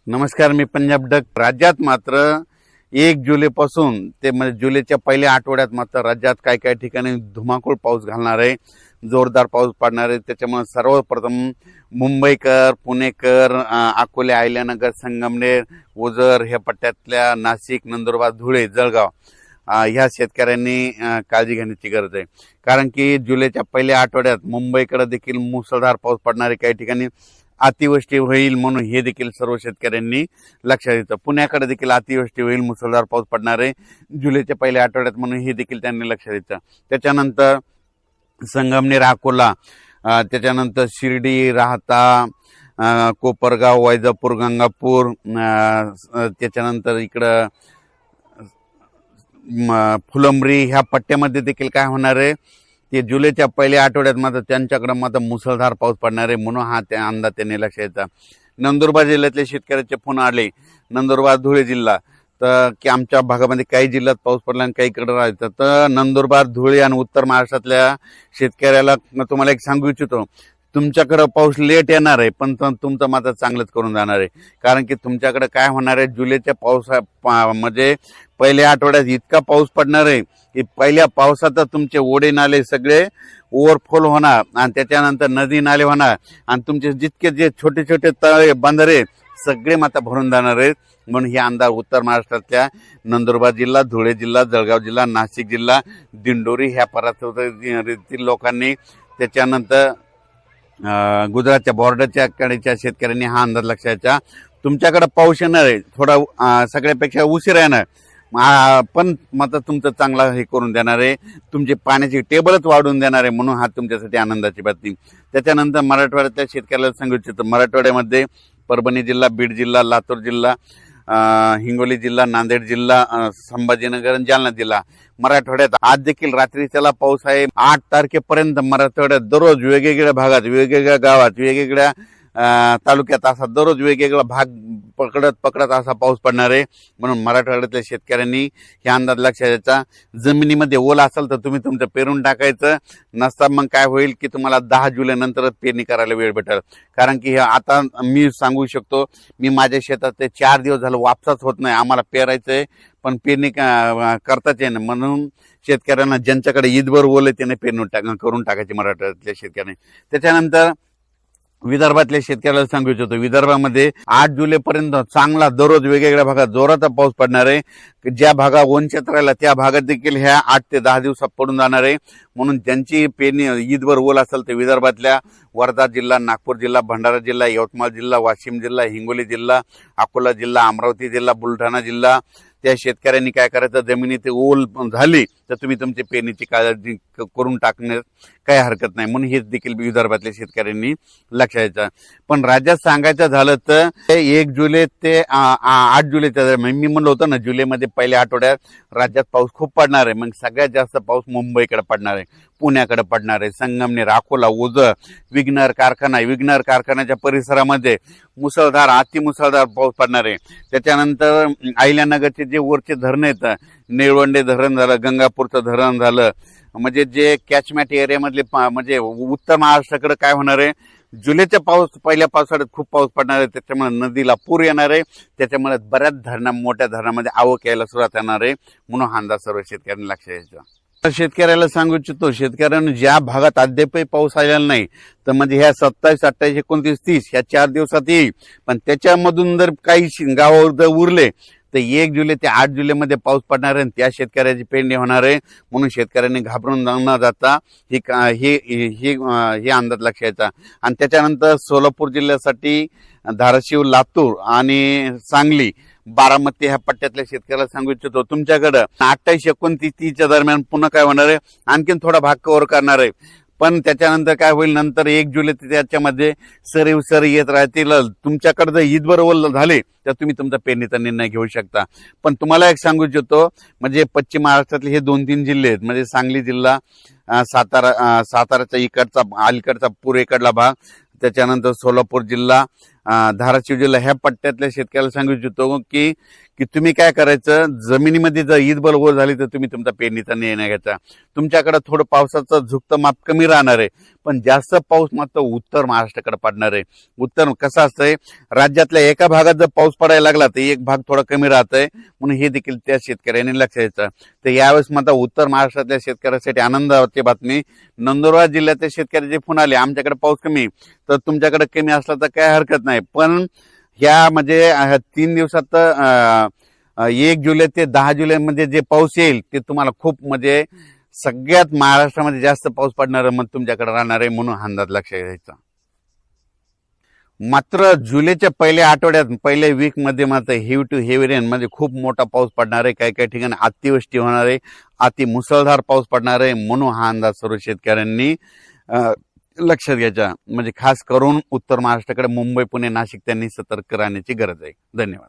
नमस्कार, मी पंजाब डक. राज्यात मात्र 1 जुलैपासून ते म्हणजे जुलैच्या पहिल्या आठवड्यात मात्र राज्यात काही ठिकाणी धुमाकूळ पाऊस घालणार आहे, जोरदार पाऊस पडणार आहे. त्याच्यामुळे सर्वप्रथम मुंबईकर, पुणेकर, अकोले, अहिल्यानगर, संगमनेर, ओझर ह्या पट्ट्यातल्या नाशिक, नंदुरबार, धुळे, जळगाव ह्या शेतकऱ्यांनी काळजी घेण्याची गरज आहे. कारण की जुलैच्या पहिल्या आठवड्यात मुंबईकडे देखील मुसळधार पाऊस पडणार आहे. काही ठिकाणी अतिवृष्टी होईल म्हणून हे देखील सर्व शेतकऱ्यांनी लक्षात घ्यायचं. पुण्याकडे देखील अतिवृष्टी होईल, मुसळधार पाऊस पडणार आहे जुलैच्या पहिल्या आठवड्यात म्हणून हे देखील त्यांनी लक्षात घ्यायचं. त्याच्यानंतर संगमनेर, अकोला, त्याच्यानंतर शिर्डी, राहता, कोपरगाव, वैजापूर, गंगापूर, त्याच्यानंतर इकडं फुलंब्री ह्या पट्ट्यामध्ये देखील काय होणार आहे ते जुलैच्या पहिल्या आठवड्यात मात्र त्यांच्याकडे मात्र मुसळधार पाऊस पडणार आहे म्हणून हा त्या अंदाज त्यांनी लक्षात घ्यायचा. नंदुरबार जिल्ह्यातले शेतकऱ्याचे फोन आले, नंदुरबार, धुळे जिल्हा, तर की आमच्या भागामध्ये काही जिल्ह्यात पाऊस पडला आणि काही इकडे राहायचं. तर नंदुरबार, धुळे आणि उत्तर महाराष्ट्रातल्या शेतकऱ्याला तुम्हाला एक सांगू इच्छितो, तुमच्याकडे पाऊस लेट येणार आहे पण तुमचं मात्र चांगलंच करून जाणार आहे. कारण की तुमच्याकडे काय होणार आहे, जुलैच्या म्हणजे पहिल्या आठवड्यात इतका पाऊस पडणार आहे की पहिल्या पावसात तुमचे ओढे नाले सगळे ओव्हरफ्लो होणार आणि त्याच्यानंतर नदी नाले होणार आणि तुमचे जितके जे छोटे छोटे तळे, बंधारे सगळे मात्र भरून जाणार आहेत. म्हणून हे अंदाज उत्तर महाराष्ट्रातल्या नंदुरबार जिल्हा, धुळे जिल्हा, जळगाव जिल्हा, नाशिक जिल्हा, दिंडोरी ह्या परिसरातील लोकांनी, त्याच्यानंतर गुजरातच्या बॉर्डरच्या कडेच्या शेतकऱ्यांनी हा अंदाज लक्षात. तुमच्याकडे पाऊस येणार आहे, थोडा सगळ्यापेक्षा उशीर येणार पण मात्र तुमचं चांगला हे करून देणार आहे, तुमची पाण्याची टेबलच वाढवून देणार आहे म्हणून हा तुमच्यासाठी आनंदाची बातमी. त्याच्यानंतर मराठवाड्यातल्या शेतकऱ्याला सांगू इच्छितो, मराठवाड्यामध्ये परभणी जिल्हा, बीड जिल्हा, लातूर जिल्हा, हिंगोली जिल्हा, नांदेड जिल्हा, संभाजीनगर आणि जालना जिल्हा, मराठवाड्यात आज देखील रात्रीच्याला पाऊस आहे. 8 तारखेपर्यंत मराठवाड्यात दररोज वेगवेगळ्या भागात, वेगवेगळ्या गावात, वेगवेगळ्या तालुक्यात असा दररोज वेगवेगळा भाग पकडत असा पाऊस पडणार आहे. म्हणून मराठवाड्यातल्या शेतकऱ्यांनी हे अंदाज लक्षात घ्यायचा. जमिनीमध्ये ओला असेल तर तुम्ही तुमचं पेरून टाकायचं, नसता मग काय होईल की तुम्हाला 10 जुलै नंतरच पेरणी करायला वेळ भेटेल. कारण की आता मी सांगू शकतो, मी माझ्या शेतात ते 4 दिवस झालं वापसाच होत नाही, आम्हाला पेरायचंय पण पेरणी करताच येणं. म्हणून शेतकऱ्यांना ज्यांच्याकडे ईदभर ओले त्याने पेरणी करून टाकायची मराठवाड्यातल्या शेतकऱ्यांनी. त्याच्यानंतर विदर्भातल्या शेतकऱ्याला सांगू इच्छितो, विदर्भामध्ये 8 जुलैपर्यंत चांगला दररोज वेगवेगळ्या भागात जोराचा पाऊस पडणार आहे. ज्या भागात वंचित राहिला त्या भागात देखील ह्या 8 ते 10 दिवसात पडून जाणार आहे. म्हणून ज्यांची पेरणी ईदभर ओल असेल ते विदर्भातल्या वर्धा जिल्हा, नागपूर जिल्हा, भंडारा जिल्हा, यवतमाळ जिल्हा, वाशिम जिल्हा, हिंगोली जिल्हा, अकोला जिल्हा, अमरावती जिल्हा, बुलढाणा जिल्हा, त्या शेतकऱ्यांनी काय करायचं, जमिनीत ओल झाली तर तुम्ही तुमची पेरणीची काळजी करून टाकण्यास काही हरकत नाही. म्हणून हेच देखील विदर्भातल्या शेतकऱ्यांनी लक्षात घ्यायचं. पण राज्यात सांगायचं झालं तर 1 जुलै ते 8 जुलैच्या दरम्यान मी म्हणलं होतं ना, जुलैमध्ये पहिल्या आठवड्यात राज्यात पाऊस खूप पडणार आहे. मग सगळ्यात जास्त पाऊस मुंबईकडे पडणार आहे, पुण्याकडे पडणार आहे, संगमनेर, अकोला, ओझर, विघ्नर कारखान्याच्या परिसरामध्ये मुसळधार, अतिमुसळधार पाऊस पडणार आहे. त्याच्यानंतर अहिल्यानगरचे जे वरचे धरण आहेत, निळवंडे धरण झालं, गंगापूरचं धरण झालं, म्हणजे जे कॅचमॅट एरियामधले म्हणजे उत्तर महाराष्ट्राकडे काय होणार आहे, जुलैच्या पहिल्या पावसाळ्यात खूप पाऊस पडणार आहे. त्याच्यामुळे नदीला पूर येणार आहे. त्याच्यामुळे बऱ्याच मोठ्या धरणामध्ये आवक यायला सुरुवात येणार आहे. म्हणून हा अंदाज सर्व शेतकऱ्यांनी लक्षात घ्यायचा. शेतकऱ्याला सांगू इच्छितो, शेतकऱ्यांना ज्या भागात अद्यापही पाऊस आलेला नाही तर म्हणजे ह्या 27, 28, 29, 30 ह्या 4 दिवसात येईल. पण त्याच्यामधून जर काही गावावर जर उरले तर 1 जुलै ते 8 जुलैमध्ये पाऊस पडणार आहे आणि त्या शेतकऱ्याची पेरणी होणार आहे. म्हणून शेतकऱ्यांनी घाबरून न जाता हे अंदाज लक्षात घ्यायचा. आणि त्याच्यानंतर सोलापूर जिल्ह्यासाठी धाराशिव, लातूर आणि सांगली, बारामती ह्या पट्ट्यातल्या शेतकऱ्याला सांगू इच्छितो, तुमच्याकडं 28, 29, 30च्या दरम्यान पुन्हा काय होणार आहे, आणखीन थोडा भाग कव्हर करणार आहे. पण त्याच्यानंतर काय होईल, नंतर 1 जुलै त्याच्यामध्ये सर येत राहतील. तुमच्याकडे जर ईदभर ओल झाले तर तुम्ही तुमचा पेरणीचा निर्णय घेऊ शकता. पण तुम्हाला एक सांगू इच्छितो, म्हणजे पश्चिम महाराष्ट्रातले हे 2-3 जिल्हे आहेत, म्हणजे सांगली जिल्हा, साताराचा अलीकडचा पूर्वेकडला भाग, त्याच्यानंतर सोलापूर जिल्हा, धाराशिव जिल्हा ह्या पट्ट्यातल्या शेतकऱ्याला सांगू इच्छितो की तुम्ही काय करायचं, जमिनीमध्ये जर ईदबल ओल झाली तर तुम्ही तुमचा पेरणीचा निर्णय घ्यायचा. तुमच्याकडे थोडं पावसाचं झुकतं माप कमी राहणार आहे, पण जास्त पाऊस मात्र उत्तर महाराष्ट्राकडे पडणार आहे. उत्तर कसं असतंय, राज्यातल्या एका भागात जर पाऊस पडायला लागला तर एक भाग थोडा कमी राहतोय, म्हणून हे देखील त्या शेतकऱ्यांनी लक्ष द्यायचं. तर यावेळेस मात्र उत्तर महाराष्ट्रातल्या शेतकऱ्यांसाठी आनंदाची बातमी. नंदुरबार जिल्ह्यातले शेतकरी जे फोन आले आमच्याकडे पाऊस कमी, तर तुमच्याकडे कमी असला तर काय हरकत नाही, पण ह्या म्हणजे 3 दिवसात 1 जुलै ते 10 जुलै मध्ये जे पाऊस येईल ते तुम्हाला खूप म्हणजे सगळ्यात महाराष्ट्रामध्ये जास्त पाऊस पडणार मग तुमच्याकडे राहणार आहे, म्हणून अंदाज लक्ष द्यायचा. मात्र जुलैच्या पहिल्या आठवड्यात पहिल्या वीक मध्ये मात्र हेवी टू हेवी रेन म्हणजे खूप मोठा पाऊस पडणार आहे. काही काही ठिकाणी अतिवृष्टी होणार आहे, अति मुसळधार पाऊस पडणार आहे, म्हणून हा अंदाज सर्व शेतकऱ्यांनी लक्षात घ्यायचा. म्हणजे खास करून उत्तर महाराष्ट्राकडे मुंबई पुणे नाशिक त्यांनी सतर्क राहण्याची गरज आहे. धन्यवाद.